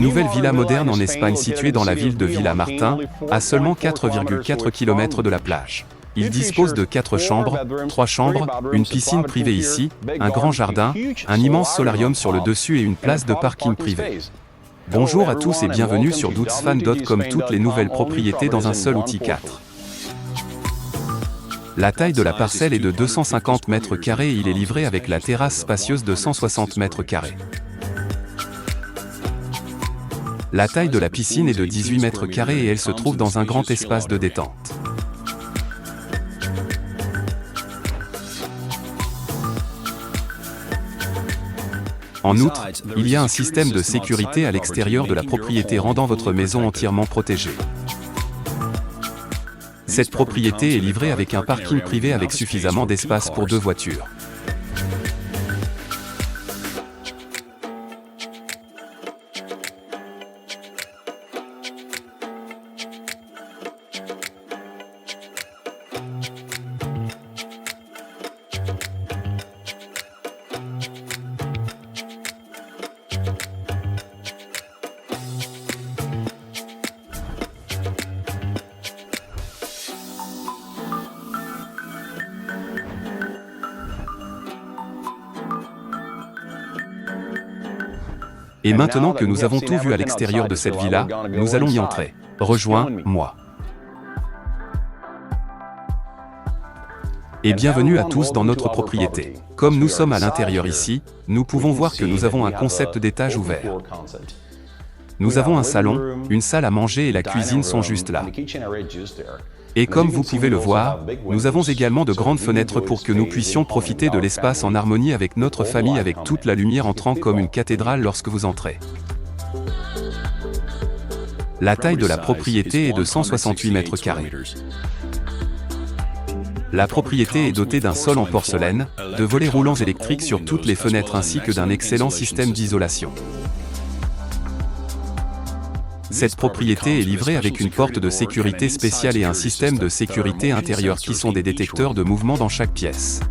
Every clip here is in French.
Nouvelle villa moderne en Espagne située dans la ville de Villamartin, à seulement 4,4 km de la plage. Il dispose de 4 chambres, 3 chambres, une piscine privée ici, un grand jardin, un immense solarium sur le dessus et une place de parking privée. Bonjour à tous et bienvenue sur doutzfan.com, toutes les nouvelles propriétés dans un seul outil 4. La taille de la parcelle est de 250 mètres carrés et il est livré avec la terrasse spacieuse de 160 mètres carrés. La taille de la piscine est de 18 mètres carrés et elle se trouve dans un grand espace de détente. En outre, il y a un système de sécurité à l'extérieur de la propriété rendant votre maison entièrement protégée. Cette propriété est livrée avec un parking privé avec suffisamment d'espace pour 2 voitures. Et maintenant que nous avons tout vu à l'extérieur de cette villa, nous allons y entrer. Rejoins-moi. Et bienvenue à tous dans notre propriété. Comme nous sommes à l'intérieur ici, nous pouvons voir que nous avons un concept d'étage ouvert. Nous avons un salon, une salle à manger et la cuisine sont juste là. Et comme vous pouvez le voir, nous avons également de grandes fenêtres pour que nous puissions profiter de l'espace en harmonie avec notre famille avec toute la lumière entrant comme une cathédrale lorsque vous entrez. La taille de la propriété est de 168 mètres carrés. La propriété est dotée d'un sol en porcelaine, de volets roulants électriques sur toutes les fenêtres ainsi que d'un excellent système d'isolation. Cette propriété est livrée avec une porte de sécurité spéciale et un système de sécurité intérieure qui sont des détecteurs de mouvement dans chaque pièce.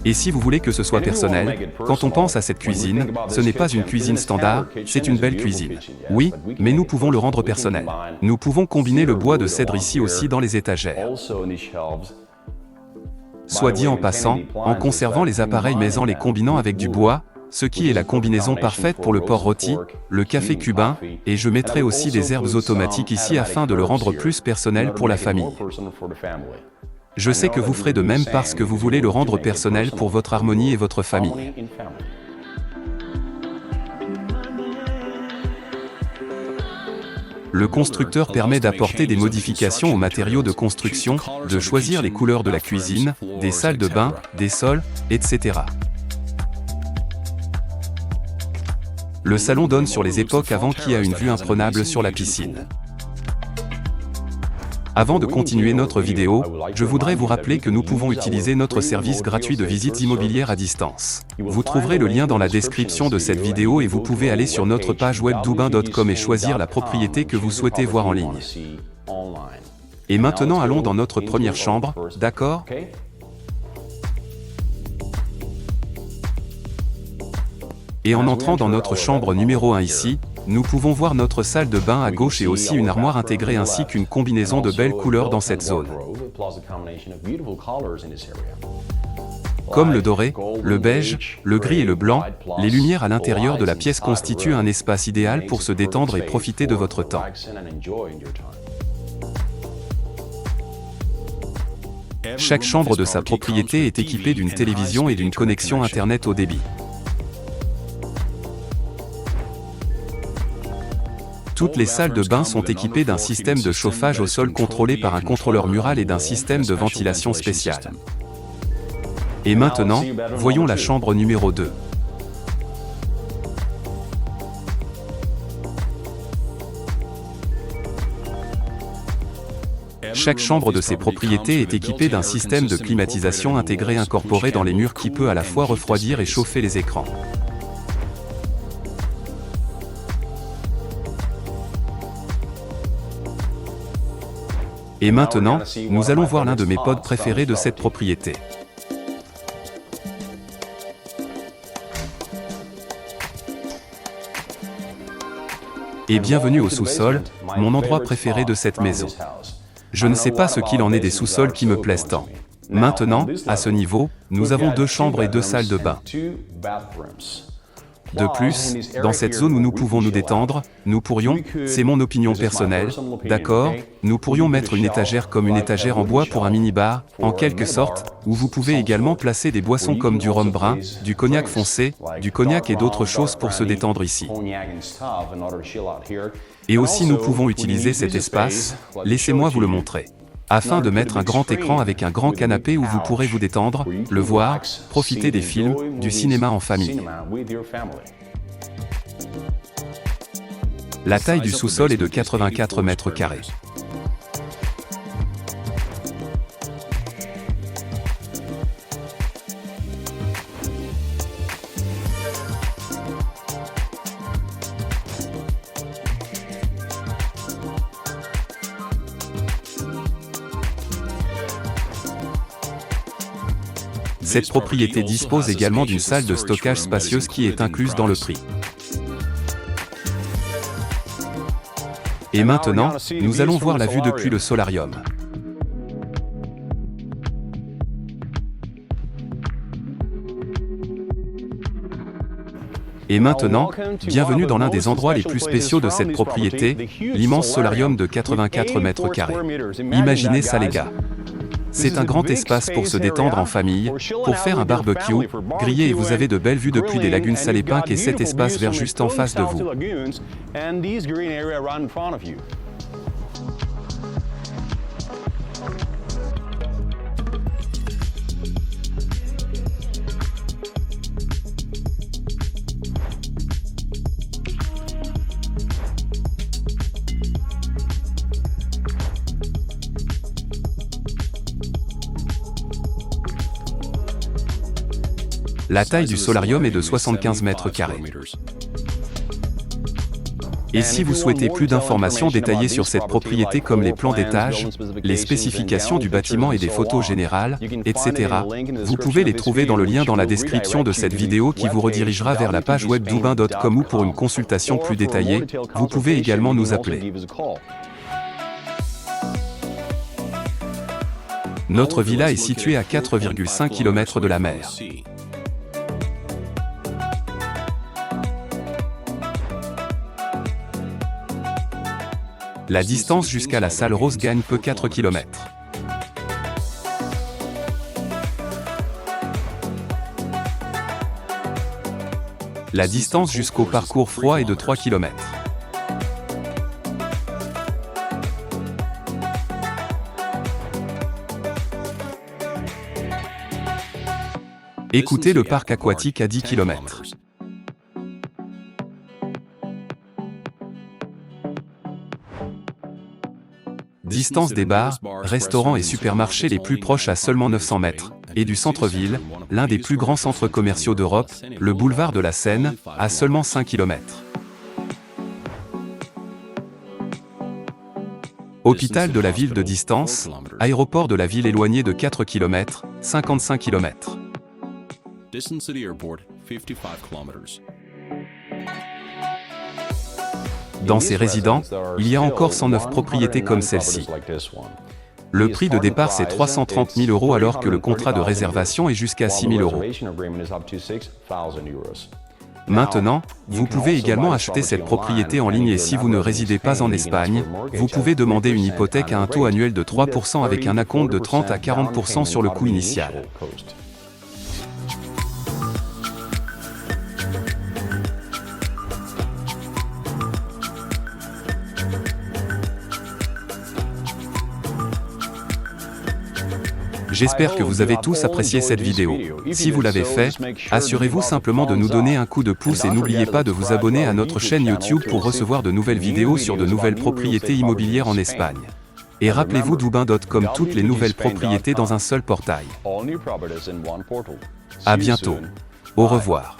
Et si vous voulez que ce soit personnel, quand on pense à cette cuisine, ce n'est pas une cuisine standard, c'est une belle cuisine. Oui, mais nous pouvons le rendre personnel. Nous pouvons combiner le bois de cèdre ici aussi dans les étagères. Soit dit en passant, en conservant les appareils mais en les combinant avec du bois, ce qui est la combinaison parfaite pour le porc rôti, le café cubain, et je mettrai aussi des herbes automatiques ici afin de le rendre plus personnel pour la famille. Je sais que vous ferez de même parce que vous voulez le rendre personnel pour votre harmonie et votre famille. Le constructeur permet d'apporter des modifications aux matériaux de construction, de choisir les couleurs de la cuisine, des salles de bain, des sols, etc. Le salon donne sur les époques avant qui a une vue imprenable sur la piscine. Avant de continuer notre vidéo, je voudrais vous rappeler que nous pouvons utiliser notre service gratuit de visites immobilières à distance. Vous trouverez le lien dans la description de cette vidéo et vous pouvez aller sur notre page web doubin.com et choisir la propriété que vous souhaitez voir en ligne. Et maintenant allons dans notre première chambre, d'accord ? Et en entrant dans notre chambre numéro 1 ici, nous pouvons voir notre salle de bain à gauche et aussi une armoire intégrée ainsi qu'une combinaison de belles couleurs dans cette zone. Comme le doré, le beige, le gris et le blanc, les lumières à l'intérieur de la pièce constituent un espace idéal pour se détendre et profiter de votre temps. Chaque chambre de sa propriété est équipée d'une télévision et d'une connexion Internet haut débit. Toutes les salles de bain sont équipées d'un système de chauffage au sol contrôlé par un contrôleur mural et d'un système de ventilation spécial. Et maintenant, voyons la chambre numéro 2. Chaque chambre de ces propriétés est équipée d'un système de climatisation intégré incorporé dans les murs qui peut à la fois refroidir et chauffer les écrans. Et maintenant, nous allons voir l'un de mes pods préférés de cette propriété. Et bienvenue au sous-sol, mon endroit préféré de cette maison. Je ne sais pas ce qu'il en est des sous-sols qui me plaisent tant. Maintenant, à ce niveau, nous avons 2 chambres et 2 salles de bain. De plus, dans cette zone où nous pouvons nous détendre, nous pourrions, c'est mon opinion personnelle, d'accord, nous pourrions mettre une étagère comme une étagère en bois pour un mini-bar, en quelque sorte, où vous pouvez également placer des boissons comme du rhum brun, du cognac foncé, du cognac et d'autres choses pour se détendre ici. Et aussi nous pouvons utiliser cet espace, laissez-moi vous le montrer. Afin de mettre un grand écran avec un grand canapé où vous pourrez vous détendre, le voir, profiter des films, du cinéma en famille. La taille du sous-sol est de 84 mètres carrés. Cette propriété dispose également d'une salle de stockage spacieuse qui est incluse dans le prix. Et maintenant, nous allons voir la vue depuis le solarium. Et maintenant, bienvenue dans l'un des endroits les plus spéciaux de cette propriété, l'immense solarium de 84 mètres carrés. Imaginez ça les gars. C'est un grand espace pour se détendre en famille, pour faire un barbecue, griller et vous avez de belles vues depuis des lagunes Salépinques et cet espace vert juste en face de vous. La taille du solarium est de 75 mètres carrés. Et si vous souhaitez plus d'informations détaillées sur cette propriété comme les plans d'étage, les spécifications du bâtiment et des photos générales, etc., vous pouvez les trouver dans le lien dans la description de cette vidéo qui vous redirigera vers la page web doubin.com ou pour une consultation plus détaillée, vous pouvez également nous appeler. Notre villa est située à 4,5 km de la mer. La distance jusqu'à la salle rose gagne peu 4 km. La distance jusqu'au parcours froid est de 3 km. Écoutez le parc aquatique à 10 km. Distance des bars, restaurants et supermarchés les plus proches à seulement 900 mètres, et du centre-ville, l'un des plus grands centres commerciaux d'Europe, le boulevard de la Seine, à seulement 5 km. Hôpital de la ville de distance, aéroport de la ville éloigné de 4 km, 55 km. Dans ces résidents, il y a encore 109 propriétés comme celle-ci. Le prix de départ c'est 330 000 € alors que le contrat de réservation est jusqu'à 6 000 €. Maintenant, vous pouvez également acheter cette propriété en ligne et si vous ne résidez pas en Espagne, vous pouvez demander une hypothèque à un taux annuel de 3% avec un acompte de 30 à 40% sur le coût initial. J'espère que vous avez tous apprécié cette vidéo. Si vous l'avez fait, assurez-vous simplement de nous donner un coup de pouce et n'oubliez pas de vous abonner à notre chaîne YouTube pour recevoir de nouvelles vidéos sur de nouvelles propriétés immobilières en Espagne. Et rappelez-vous doubin.com toutes les nouvelles propriétés dans un seul portail. À bientôt. Au revoir.